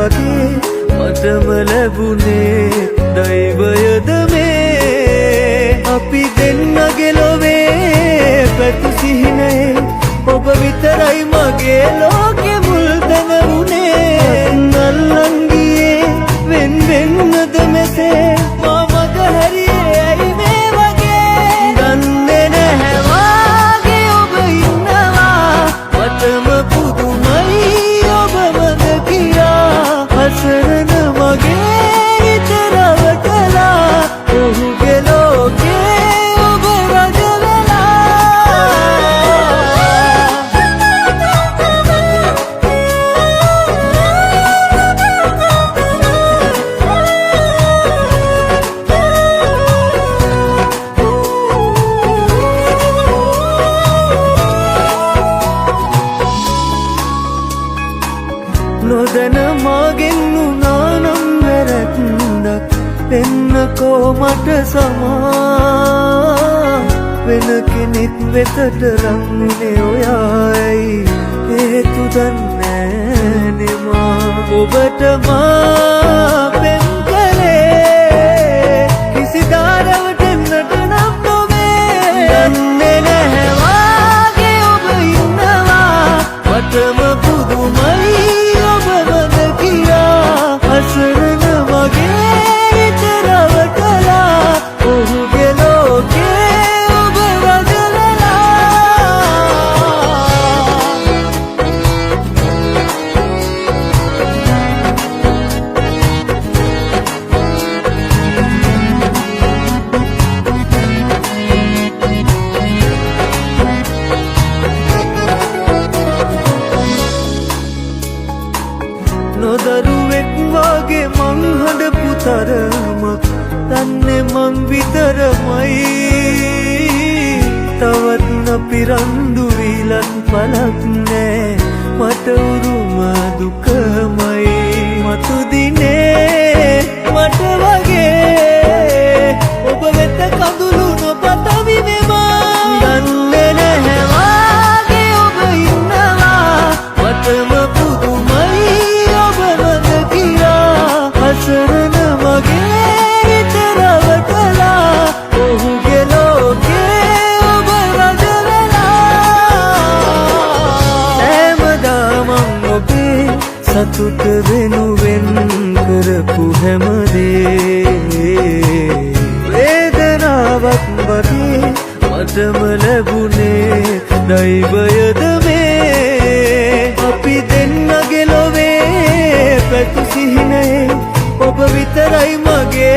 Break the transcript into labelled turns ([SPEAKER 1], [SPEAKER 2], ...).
[SPEAKER 1] වගේ මටම ලැබුණේ දෛවයද මේ අපි දෙන්නගේ ලොවේ පැතු සිහිනේ ඔබ විතරයි මගේ ලෝකෙ මුල් තැන වුණේ නල්ලන් ගියේ වෙන් වෙන්නද මෙසේ මා මග හැරියේ ඇයි මේ වගේ දන්නේ නැහැ වාගේ ඔබ ඉන්නවා මටම පුදුමයි ඔබ මග කියා හසරන මගේ හිත රවටලා ඔහුගේ ලෝකේ ඔබ රජ නොදැන මගෙන් උනානම් වැරැද්දක් වෙන්නකෝ මට සමා වෙන කෙනෙක් වෙතට රංගුනේ ඔයායි හේතු දන්නේ නෙමා ඔබට මා පෙම් කළේ කිසිදා රැවටෙන්නට නම් නොවේ දන්නේ නැහැ වාගේ ඔබ ඉන්නවා මටම පුදුමයි හසරන මගේ හිත රවටලා ඔහුගේ ලෝකේ ඔබ රජලලා නොදරුවෙක් වගේ මං හඬපු තරමක් දන්නේ මං විතරමයි තවත් අපි රණ්ඩු වීලත් පලක් නෑ මට උරුම දුකමයි මතු දිනේ මට වගේ ඔබ වෙත කඳුළු නොපතවි මෙමා දන්නේ නැහැ වාගේ ඔබ ඉන්නවා මටම පුදුමයි හසරන මගේ හිත රවටලා ඔහුගේ ලෝකේ ඔබ රජලලා හැමදාම ඔබේ සතුට වෙනුවෙන් කරපු හැමදේ වේදනාවක් වගේ මටම ලැබුණේ දෛවයද මේ අපි දෙන්නගේ ලොවේ පැතු සිහිනේ ඔබ විතරයි මගේ